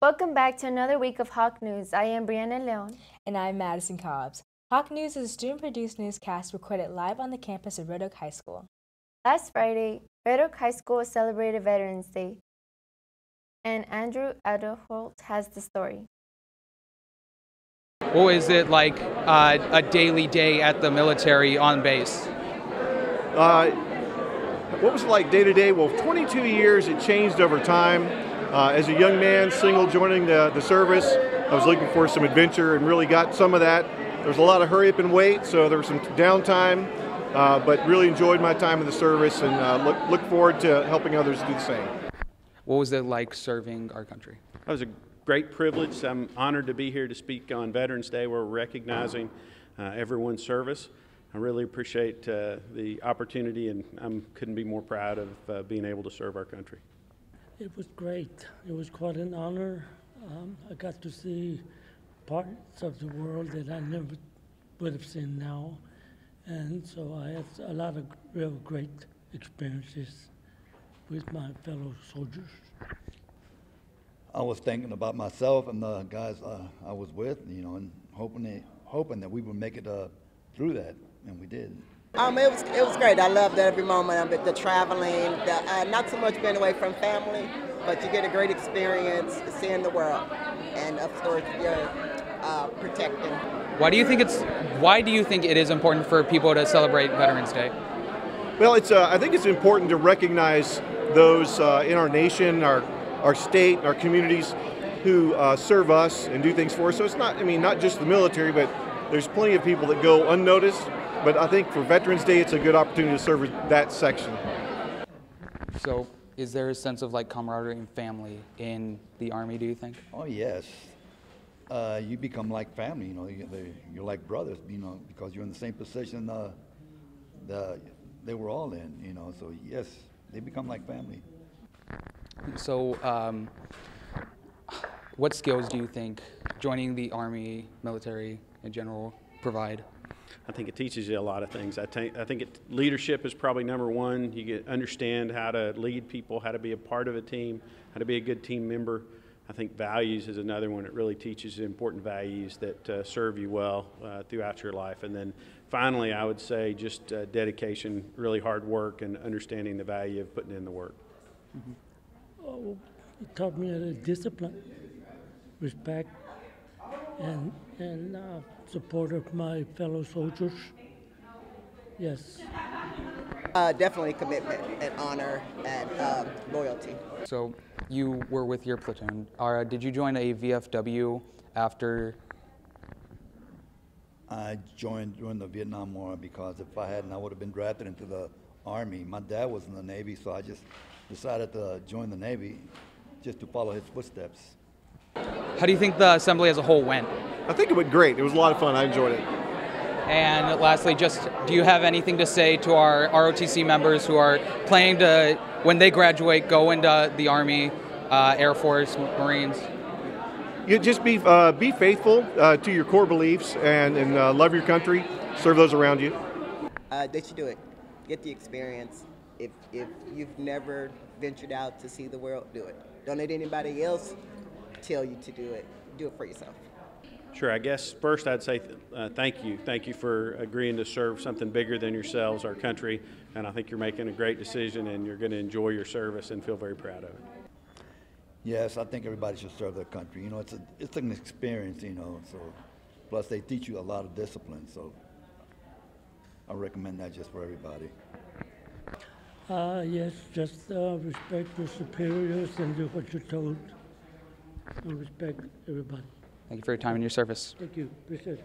Welcome back to another week of Hawk News. I am Brianna Leon. And I'm Madison Cobbs. Hawk News is a student-produced newscast recorded live on the campus of Red Oak High School. Last Friday, Red Oak High School celebrated Veterans Day, and Andrew Aderholt has the story. What is it like a daily day at the military on base? What was it like day to day? Well, 22 years, it changed over time. As a young man, single, joining the service, I was looking for some adventure and really got some of that. There was a lot of hurry up and wait, so there was some downtime, but really enjoyed my time in the service and look forward to helping others do the same. What was it like serving our country? That was a great privilege. I'm honored to be here to speak on Veterans Day. We're recognizing everyone's service. I really appreciate the opportunity, and I couldn't be more proud of being able to serve our country. It was great. It was quite an honor. I got to see parts of the world that I never would have seen now. And so I had a lot of real great experiences with my fellow soldiers. I was thinking about myself and the guys I was with, and hoping that we would make it through that, and we did. It was great. I loved every moment of it, the traveling, not so much being away from family, but you get a great experience seeing the world, and of course you're protecting. Why do you think it is important for people to celebrate Veterans Day? Well, I think it's important to recognize those in our nation, our state, our communities who serve us and do things for us. So it's not just the military, but there's plenty of people that go unnoticed. But I think for Veterans Day, it's a good opportunity to serve that section. So is there a sense of camaraderie and family in the Army, do you think? Oh, yes. You become like family, you're like brothers, because you're in the same position they were all in, so yes, they become like family. So what skills do you think joining the Army, military in general, provide? I think it teaches you a lot of things. I think leadership is probably number one. You understand how to lead people, how to be a part of a team, how to be a good team member. I think values is another one. It really teaches you important values that serve you well throughout your life. And then finally, I would say just dedication, really hard work, and understanding the value of putting in the work. Oh, it taught me discipline, respect, and support of my fellow soldiers. Yes. Definitely commitment and honor and loyalty. So you were with your platoon. Did you join a VFW after? I joined during the Vietnam War because if I hadn't, I would have been drafted into the Army. My dad was in the Navy, so I just decided to join the Navy just to follow his footsteps. How do you think the assembly as a whole went? I think it went great. It was a lot of fun. I enjoyed it. And lastly, do you have anything to say to our ROTC members who are planning to, when they graduate, go into the Army, Air Force, Marines? You just be faithful to your core beliefs and love your country, serve those around you. They should do it. Get the experience. If you've never ventured out to see the world, do it. Don't let anybody else tell you to do it. Do it for yourself. Sure. I guess first I'd say thank you. Thank you for agreeing to serve something bigger than yourselves, our country. And I think you're making a great decision, and you're going to enjoy your service and feel very proud of it. Yes, I think everybody should serve their country. It's an experience, so plus they teach you a lot of discipline, so I recommend that just for everybody. Yes, just respect your superiors and do what you're told. And respect everybody. Thank you for your time and your service. Thank you. Appreciate it.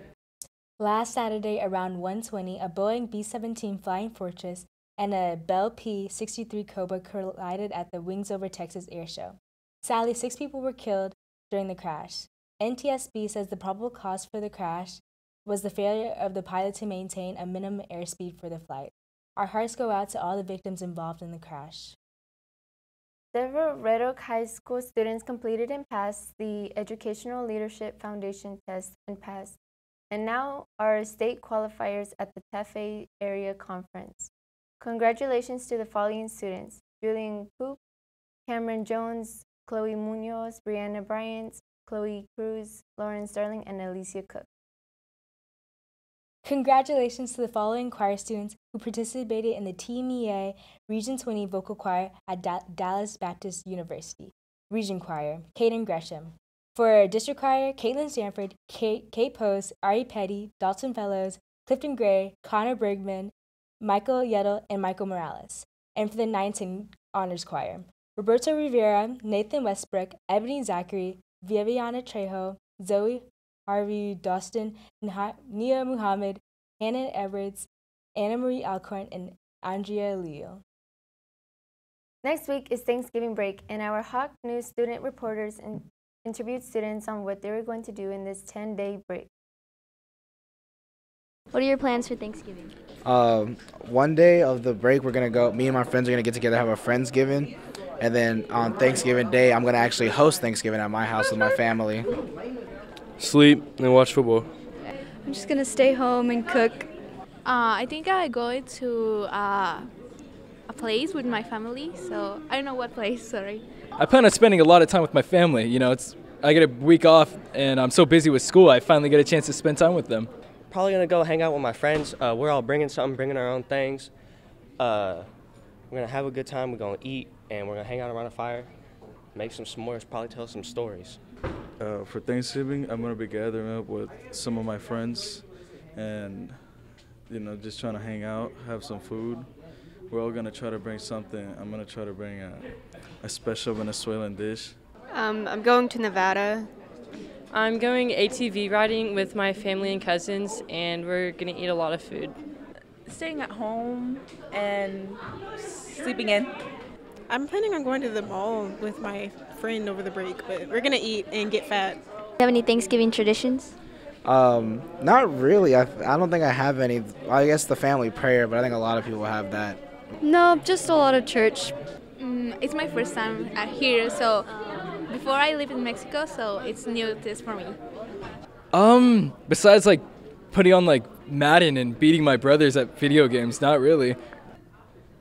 Last Saturday around 1:20, a Boeing B-17 Flying Fortress and a Bell P-63 Cobra collided at the Wings Over Texas air show. Sadly, 6 people were killed during the crash. NTSB says the probable cause for the crash was the failure of the pilot to maintain a minimum airspeed for the flight. Our hearts go out to all the victims involved in the crash. Several Red Oak High School students completed and passed the Educational Leadership Foundation test and passed, and now are state qualifiers at the TEFE Area Conference. Congratulations to the following students: Julian Poop, Cameron Jones, Chloe Munoz, Brianna Bryant, Chloe Cruz, Lauren Sterling, and Alicia Cook. Congratulations to the following choir students who participated in the TMEA Region 20 Vocal Choir at Dallas Baptist University. Region Choir, Caden Gresham. For District Choir, Caitlin Stanford, Kate Post, Ari Petty, Dalton Fellows, Clifton Gray, Connor Bergman, Michael Yedel, and Michael Morales. And for the 910 Honors Choir, Roberto Rivera, Nathan Westbrook, Ebony Zachary, Viviana Trejo, Zoe Harvey Dostin, Nia Muhammad, Hannah Edwards, Anna Marie Alcorn, and Andrea Leo. Next week is Thanksgiving break, and our Hawk News student reporters interviewed students on what they were going to do in this 10-day break. What are your plans for Thanksgiving? One day of the break, me and my friends are going to get together, have a Friendsgiving. And then on Thanksgiving Day, I'm going to actually host Thanksgiving at my house with my family. Sleep and watch football. I'm just going to stay home and cook. I think I go to a place with my family, so I don't know what place, sorry. I plan on spending a lot of time with my family. You know, I get a week off and I'm so busy with school, I finally get a chance to spend time with them. Probably gonna go hang out with my friends. We're all bringing something, bringing our own things. We're gonna have a good time, we're gonna eat, and we're gonna hang out around a fire, make some s'mores, probably tell some stories. For Thanksgiving, I'm gonna be gathering up with some of my friends and, you know, just trying to hang out, have some food. We're all gonna try to bring something. I'm gonna try to bring a special Venezuelan dish. I'm going to Nevada. I'm going ATV riding with my family and cousins, and we're gonna eat a lot of food. Staying at home and sleeping in. I'm planning on going to the mall with my friend over the break, but we're gonna eat and get fat. Do you have any Thanksgiving traditions? Not really. I don't think I have any. I guess the family prayer, but I think a lot of people have that. No, just a lot of church. It's my first time here, so before I lived in Mexico, so it's new this for me. Besides like putting on like Madden and beating my brothers at video games, not really.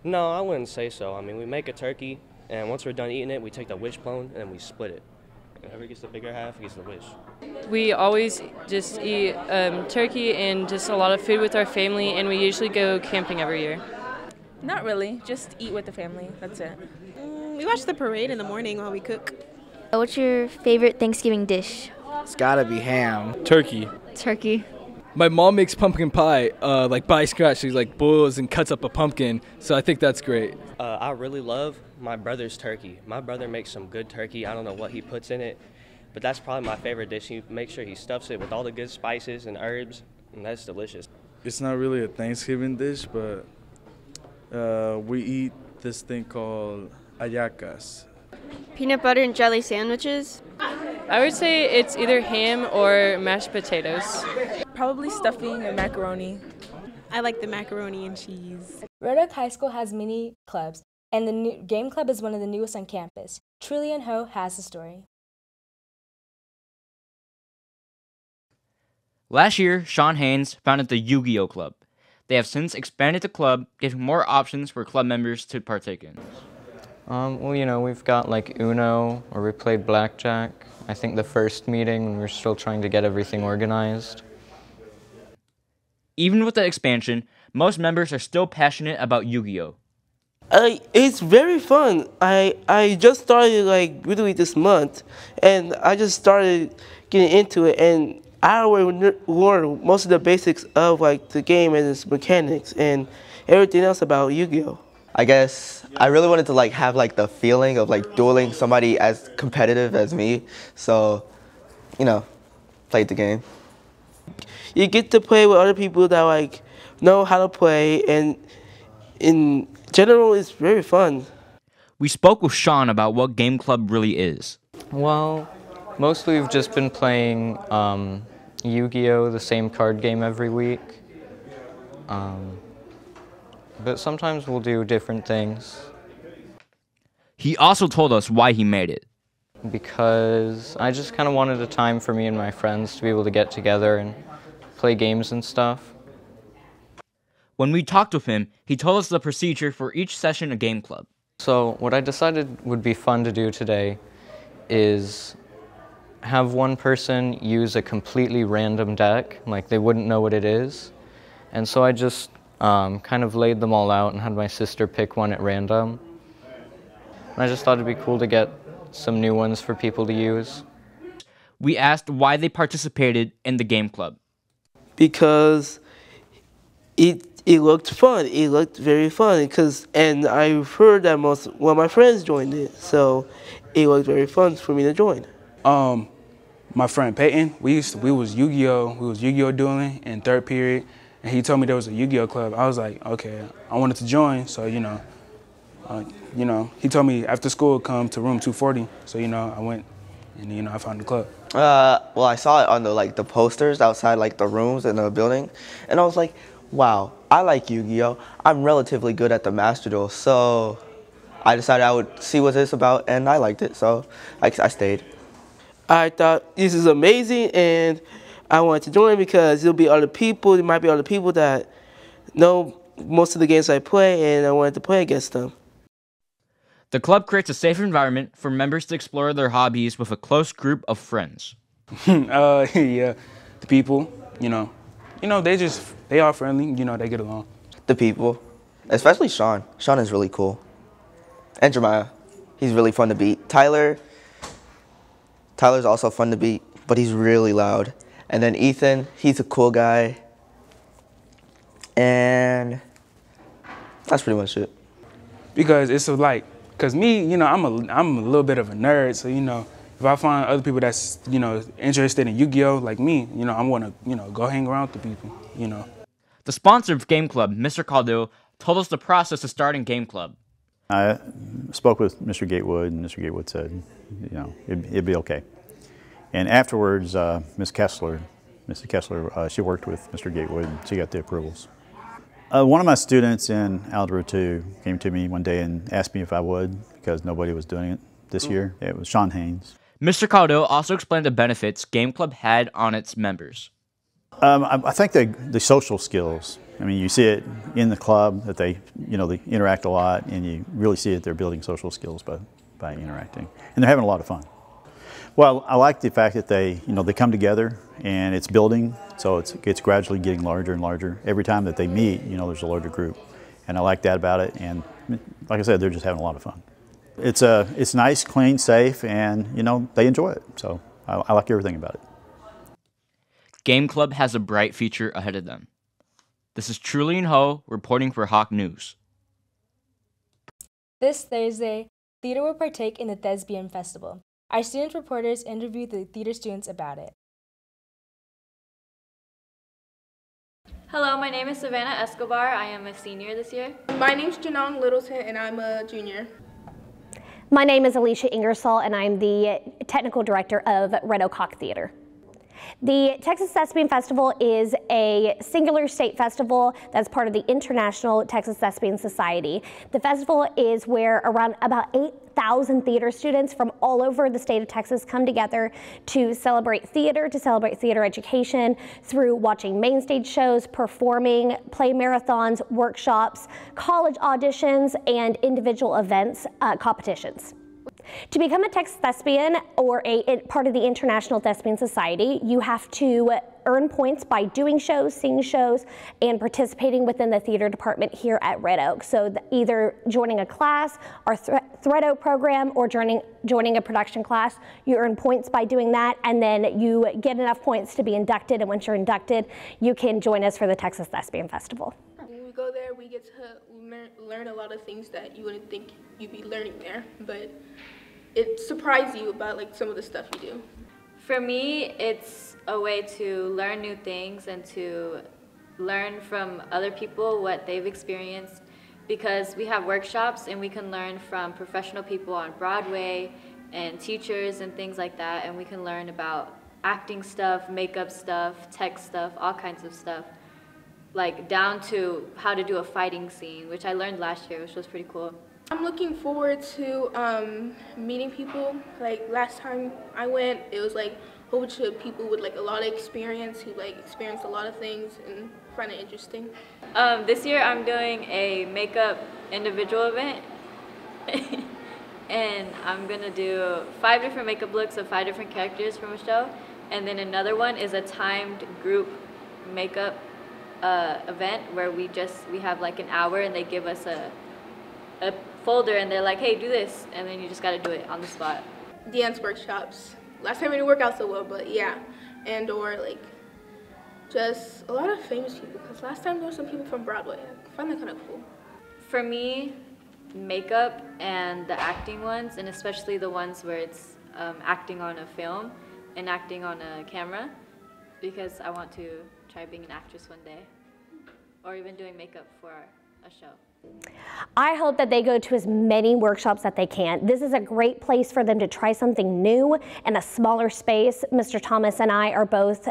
No, I wouldn't say so. I mean, we make a turkey, and once we're done eating it, we take the wishbone and we split it. Whoever gets the bigger half gets the wish. We always just eat turkey and just a lot of food with our family, and we usually go camping every year. Not really, just eat with the family, that's it. We watch the parade in the morning while we cook. What's your favorite Thanksgiving dish? It's gotta be ham. Turkey. Turkey. My mom makes pumpkin pie, like by scratch. She like boils and cuts up a pumpkin, so I think that's great. I really love my brother's turkey. My brother makes some good turkey. I don't know what he puts in it, but that's probably my favorite dish. He makes sure he stuffs it with all the good spices and herbs, and that's delicious. It's not really a Thanksgiving dish, but we eat this thing called hallacas. Peanut butter and jelly sandwiches. I would say it's either ham or mashed potatoes. Probably stuffing and macaroni. I like the macaroni and cheese. Red Oak High School has many clubs, and the new game club is one of the newest on campus. Trillian Ho has the story. Last year, Sean Haynes founded the Yu-Gi-Oh! Club. They have since expanded the club, giving more options for club members to partake in. Well, you know, we've got like Uno, or we played Blackjack. I think the first meeting when we were still trying to get everything organized. Even with the expansion, most members are still passionate about Yu-Gi-Oh! It's very fun. I just started like literally this month, and I just started getting into it, and I already learned most of the basics of like the game and its mechanics and everything else about Yu-Gi-Oh! I guess I really wanted to like have like the feeling of like dueling somebody as competitive as me, so, you know, played the game. You get to play with other people that like know how to play, and in general, it's very fun. We spoke with Sean about what Game Club really is. Well, mostly we've just been playing Yu-Gi-Oh! The same card game every week. But sometimes we'll do different things. He also told us why he made it. Because I just kind of wanted a time for me and my friends to be able to get together and play games and stuff. When we talked with him, he told us the procedure for each session of Game Club. So what I decided would be fun to do today is have one person use a completely random deck, like they wouldn't know what it is. And so I just kind of laid them all out and had my sister pick one at random. And I just thought it'd be cool to get some new ones for people to use. We asked why they participated in the game club. Because it looked fun. It looked very fun. And I heard that one of my friends joined it, so it looked very fun for me to join. My friend Peyton, we was Yu-Gi-Oh dueling in 3rd period, and he told me there was a Yu-Gi-Oh club. I was like, okay, I wanted to join, so he told me after school come to room 240, so I went and I found the club. Well, I saw it on the posters outside the rooms in the building, and I was like, wow, I like Yu-Gi-Oh. I'm relatively good at the Master Duel, so I decided I would see what it's about, and I liked it, so I stayed. I thought this is amazing, and I wanted to join because there might be other people that know most of the games I play, and I wanted to play against them. The club creates a safe environment for members to explore their hobbies with a close group of friends. Yeah, the people, they are friendly, they get along. The people, especially Sean. Sean is really cool. And Jeremiah, he's really fun to beat. Tyler's also fun to beat, but he's really loud. And then Ethan, he's a cool guy. And that's pretty much it. Because it's because me, I'm a little bit of a nerd, so if I find other people that's interested in Yu-Gi-Oh like me, I'm gonna go hang around with the people, The sponsor of Game Club, Mr. Caldo, told us the process of starting Game Club. I spoke with Mr. Gatewood, and Mr. Gatewood said, it'd be okay. And afterwards, Mrs. Kessler, she worked with Mr. Gatewood, and she got the approvals. One of my students in Algebra 2 came to me one day and asked me if I would, because nobody was doing it this year. It was Sean Haynes. Mr. Caldo also explained the benefits Game Club had on its members. I think the social skills. I mean, you see it in the club that they interact a lot, and you really see it. They're building social skills by interacting, and they're having a lot of fun. Well, I like the fact that they come together and it's building, so it's gradually getting larger and larger. Every time that they meet, there's a larger group, and I like that about it. And like I said, they're just having a lot of fun. It's nice, clean, safe, and they enjoy it. So I like everything about it. Game Club has a bright future ahead of them. This is Trulian Ho reporting for Hawk News. This Thursday, theater will partake in the Thespian Festival. Our student reporters interviewed the theater students about it. Hello, my name is Savannah Escobar. I am a senior this year. My name is Janong Littleton, and I'm a junior. My name is Alicia Ingersoll, and I'm the technical director of Red Oak Hawk Theater. The Texas Thespian Festival is a singular state festival that's part of the International Texas Thespian Society. The festival is where around about 8,000 theater students from all over the state of Texas come together to celebrate theater education through watching main stage shows, performing, play marathons, workshops, college auditions, and individual events, competitions. To become a Texas Thespian or a part of the International Thespian Society, you have to earn points by doing shows, seeing shows, and participating within the theater department here at Red Oak. So either joining a class, our Red Oak program, or joining a production class, you earn points by doing that, and then you get enough points to be inducted, and once you're inducted, you can join us for the Texas Thespian Festival. When we go there, we get to learn a lot of things that you wouldn't think you'd be learning there, but it surprises you about some of the stuff you do. For me, it's a way to learn new things and to learn from other people what they've experienced, because we have workshops and we can learn from professional people on Broadway and teachers and things like that, and we can learn about acting stuff, makeup stuff, tech stuff, all kinds of stuff, down to how to do a fighting scene, which I learned last year, which was pretty cool. I'm looking forward to meeting people. Last time I went, it was a whole bunch of people with a lot of experience who experienced a lot of things and find it interesting. This year I'm doing a makeup individual event and I'm gonna do 5 different makeup looks of 5 different characters from a show, and then another one is a timed group makeup event where we have like an hour, and they give us a folder, and they're like, hey, do this, and then you just gotta do it on the spot. Dance workshops. Last time it didn't work out so well, but yeah, and or like just a lot of famous people, because last time there were some people from Broadway. I find that kind of cool. For me, makeup and the acting ones, and especially the ones where it's acting on a film and acting on a camera, because I want to try being an actress one day, or even doing makeup for a show. I hope that they go to as many workshops that they can. This is a great place for them to try something new in a smaller space. Mr. Thomas and I are both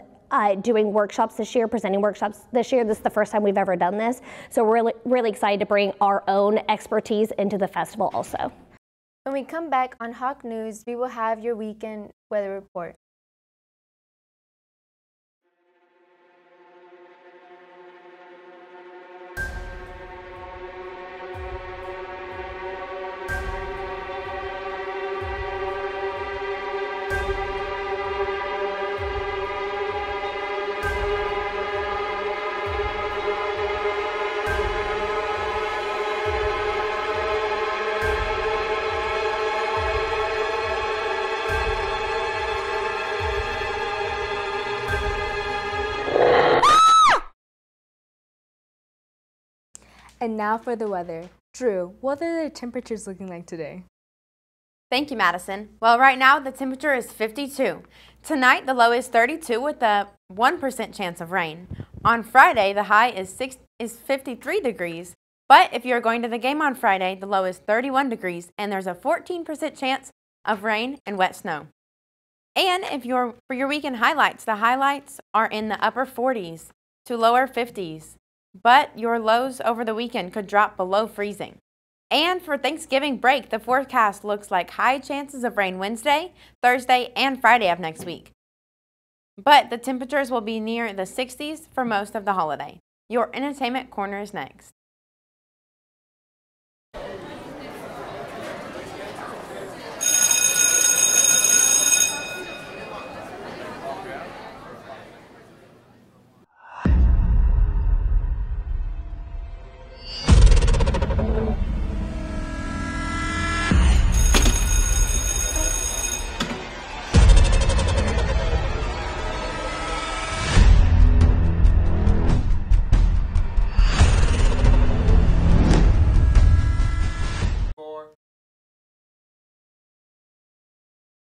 doing workshops this year, presenting workshops this year. This is the first time we've ever done this. So we're really excited to bring our own expertise into the festival also. When we come back on Hawk News, we will have your weekend weather report. And now for the weather. Drew, what are the temperatures looking like today? Thank you, Madison. Well, right now the temperature is 52. Tonight the low is 32 with a 1% chance of rain. On Friday the high is 53 degrees. But if you're going to the game on Friday, the low is 31 degrees and there's a 14% chance of rain and wet snow. And for your weekend highlights, the highlights are in the upper 40s to lower 50s. But your lows over the weekend could drop below freezing. And for Thanksgiving break, the forecast looks like high chances of rain Wednesday, Thursday, and Friday of next week. But the temperatures will be near the 60s for most of the holiday. Your entertainment corner is next.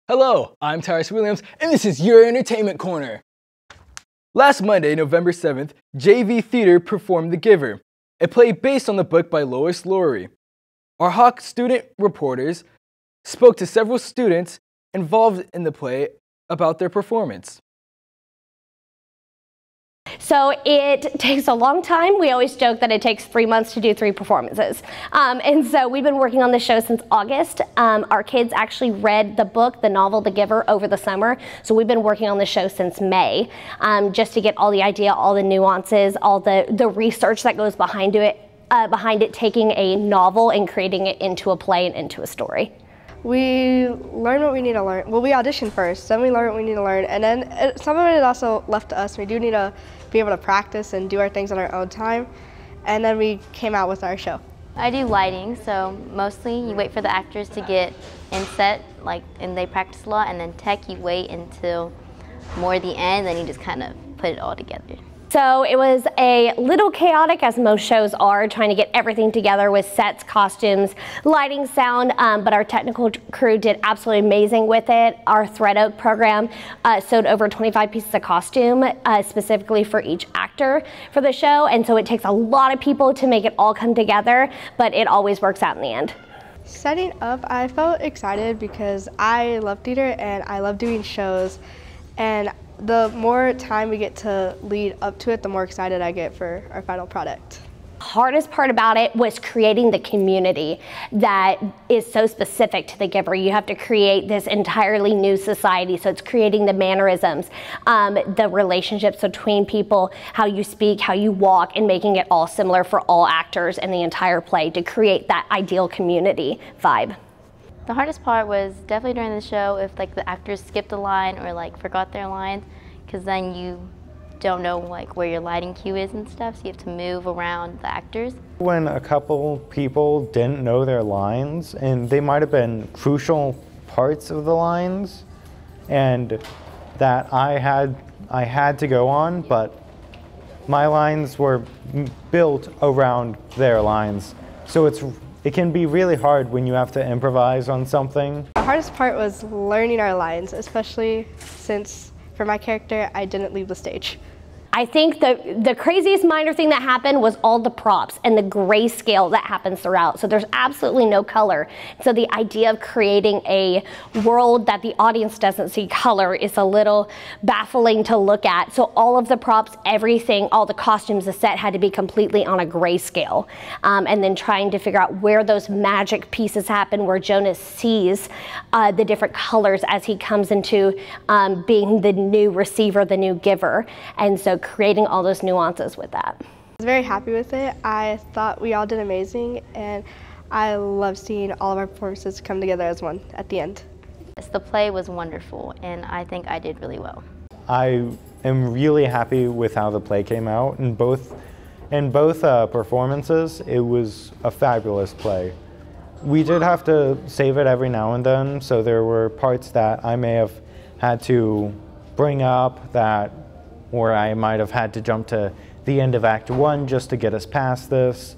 Hello, I'm Tyrus Williams, and this is your Entertainment Corner. Last Monday, November 7th, JV Theater performed The Giver, a play based on the book by Lois Lowry. Our Hawk student reporters spoke to several students involved in the play about their performance. So it takes a long time. We always joke that it takes 3 months to do 3 performances. And so we've been working on the show since August. Our kids actually read the book, the novel, The Giver, over the summer. So we've been working on the show since May, just to get all the idea, all the nuances, all the research that goes behind it, taking a novel and creating it into a play and into a story. We learn what we need to learn. Well, we audition first, then we learn what we need to learn, and then some of it is also left to us. We do need to be able to practice and do our things on our own time, and then we came out with our show. I do lighting, so mostly you wait for the actors to get in set, and they practice a lot, and then tech you wait until more the end, then you just kind of put it all together. So it was a little chaotic, as most shows are, trying to get everything together with sets, costumes, lighting, sound, but our technical crew did absolutely amazing with it. Our Thread Oak program sewed over 25 pieces of costume specifically for each actor for the show, and so it takes a lot of people to make it all come together, but it always works out in the end. Setting up, I felt excited because I love theater and I love doing shows, and the more time we get to lead up to it, the more excited I get for our final product. Hardest part about it was creating the community that is so specific to The Giver. You have to create this entirely new society, so it's creating the mannerisms, the relationships between people, how you speak, how you walk, and making it all similar for all actors in the entire play to create that ideal community vibe. The hardest part was definitely during the show if like the actors skipped a line or like forgot their lines, because then you don't know like where your lighting cue is and stuff, so you have to move around the actors. When a couple people didn't know their lines, and they might have been crucial parts of the lines, and that I had to go on, but my lines were built around their lines. So it can be really hard when you have to improvise on something. The hardest part was learning our lines, especially since for my character, I didn't leave the stage. I think the craziest minor thing that happened was all the props and the grayscale that happens throughout. So there's absolutely no color. So the idea of creating a world that the audience doesn't see color is a little baffling to look at. So all of the props, everything, all the costumes, the set had to be completely on a grayscale. And then trying to figure out where those magic pieces happen, where Jonas sees the different colors as he comes into being the new receiver, the new giver. And so creating all those nuances with that. I was very happy with it. I thought we all did amazing, and I love seeing all of our performances come together as one at the end. Yes, the play was wonderful, and I think I did really well. I am really happy with how the play came out. In both performances, it was a fabulous play. We did have to save it every now and then, so there were parts that I may have had to bring up or I might have had to jump to the end of Act 1 just to get us past this.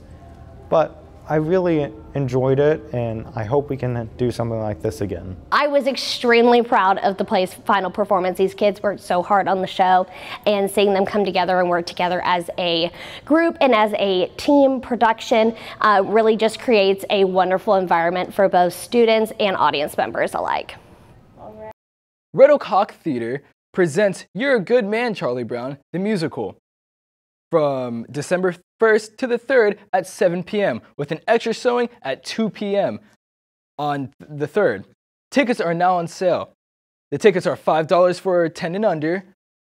But I really enjoyed it, and I hope we can do something like this again. I was extremely proud of the play's final performance. These kids worked so hard on the show, and seeing them come together and work together as a group and as a team production really just creates a wonderful environment for both students and audience members alike. Red Oak Hawk Theater presents You're a Good Man, Charlie Brown, the musical, from December 1st to the 3rd at 7 p.m. with an extra showing at 2 p.m. on the 3rd. Tickets are now on sale. The tickets are $5 for 10 and under,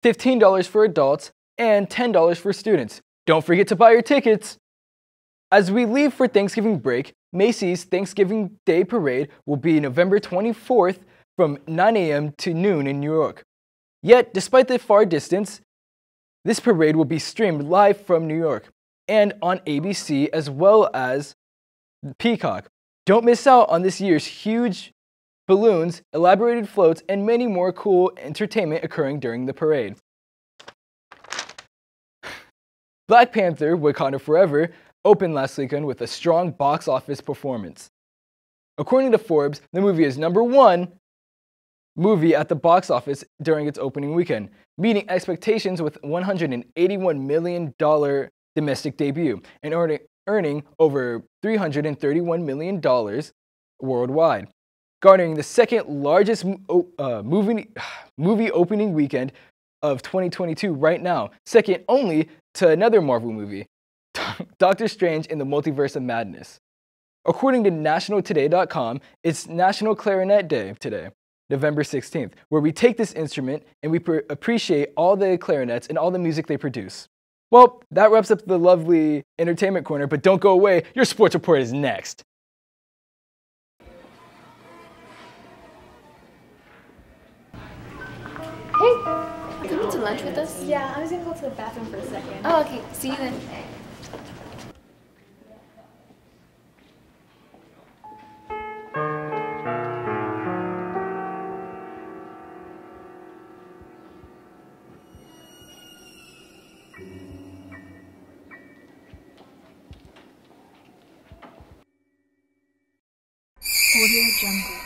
$15 for adults, and $10 for students. Don't forget to buy your tickets. As we leave for Thanksgiving break, Macy's Thanksgiving Day Parade will be November 24th from 9 a.m. to noon in New York. Yet, despite the far distance, this parade will be streamed live from New York and on ABC as well as Peacock. Don't miss out on this year's huge balloons, elaborated floats, and many more cool entertainment occurring during the parade. Black Panther: Wakanda Forever opened last weekend with a strong box office performance. According to Forbes, the movie is #1 movie at the box office during its opening weekend, meeting expectations with $181 million domestic debut and earning over $331 million worldwide, garnering the second largest movie opening weekend of 2022 right now, second only to another Marvel movie, Doctor Strange in the Multiverse of Madness. According to nationaltoday.com, it's National Clarinet Day today, November 16th, where we take this instrument and we appreciate all the clarinets and all the music they produce. Well, that wraps up the lovely entertainment corner, but don't go away, your sports report is next. Hey, coming to lunch with us? Yeah, I was gonna go to the bathroom for a second. Oh, okay. See you then. Audio Jungle.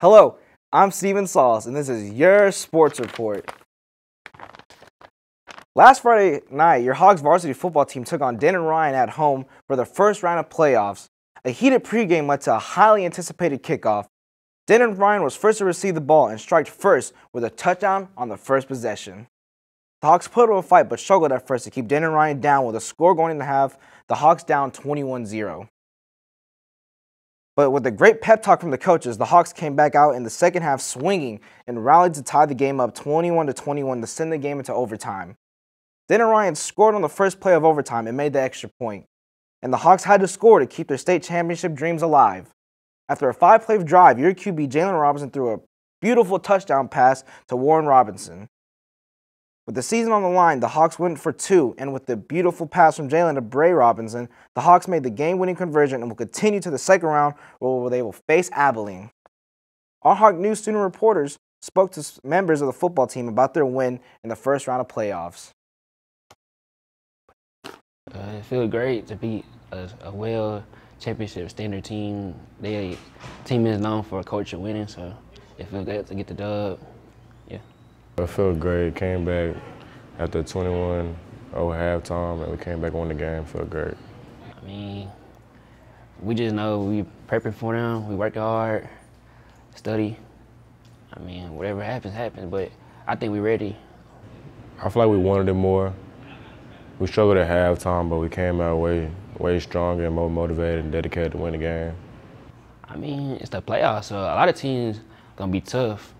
Hello, I'm Steven Sauls, and this is your sports report. Last Friday night, your Hogs varsity football team took on Denton Ryan at home for the first round of playoffs. A heated pregame led to a highly anticipated kickoff. Denton Ryan was first to receive the ball and strike first with a touchdown on the first possession. The Hawks put up a fight but struggled at first to keep Denton Ryan down with a score going into half. The Hawks down 21-0. But with a great pep talk from the coaches, the Hawks came back out in the second half swinging and rallied to tie the game up 21-21 to send the game into overtime. Denton Ryan scored on the first play of overtime and made the extra point. And the Hawks had to score to keep their state championship dreams alive. After a 5-play drive, your QB Jalen Robinson threw a beautiful touchdown pass to Warren Robinson. With the season on the line, the Hawks went for 2, and with the beautiful pass from Jalen to Bray Robinson, the Hawks made the game-winning conversion and will continue to the second round where they will face Abilene. Our Hawk News student reporters spoke to members of the football team about their win in the first round of playoffs. It feels great to beat a well championship standard team. Their team is known for culture winning, so it feels good to get the dub. Yeah. I felt great. Came back after 21-0 halftime, and we came back and won the game. Felt great. I mean, we just know we prepping for them. We work hard, study. I mean, whatever happens, happens. But I think we're ready. I feel like we wanted it more. We struggled at halftime, but we came out way stronger and more motivated and dedicated to win the game. I mean, it's the playoffs, so a lot of teams gonna be tough,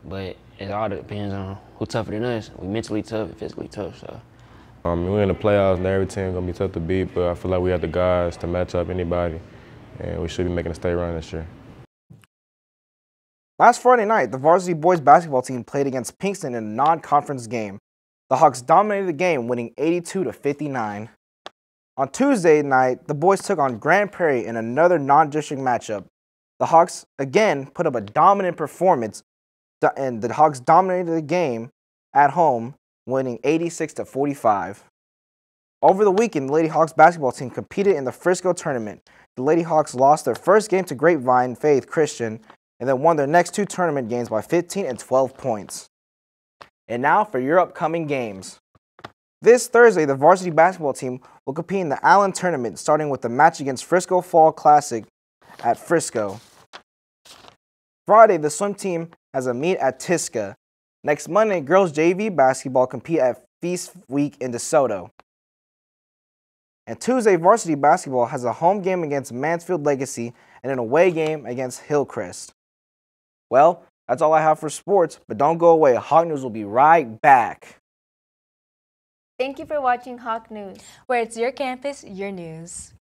but it all depends on who's tougher than us. We mentally tough and physically tough, so. We're in the playoffs and every team gonna be tough to beat, but I feel like we have the guys to match up anybody, and we should be making a state run this year. Last Friday night, the varsity boys basketball team played against Pinkston in a non-conference game. The Hawks dominated the game, winning 82-59. On Tuesday night, the boys took on Grand Prairie in another non-district matchup. The Hawks again put up a dominant performance, and the Hawks dominated the game at home, winning 86-45. Over the weekend, the Lady Hawks basketball team competed in the Frisco tournament. The Lady Hawks lost their first game to Grapevine Faith Christian and then won their next 2 tournament games by 15 and 12 points. And now for your upcoming games. This Thursday, the varsity basketball team will compete in the Allen tournament, starting with the match against Frisco Fall Classic at Frisco. Friday, the swim team has a meet at Tisca. Next Monday, girls JV basketball compete at Feast Week in DeSoto. And Tuesday, varsity basketball has a home game against Mansfield Legacy and an away game against Hillcrest. Well, that's all I have for sports, but don't go away. Hawk News will be right back. Thank you for watching Hawk News, where it's your campus, your news.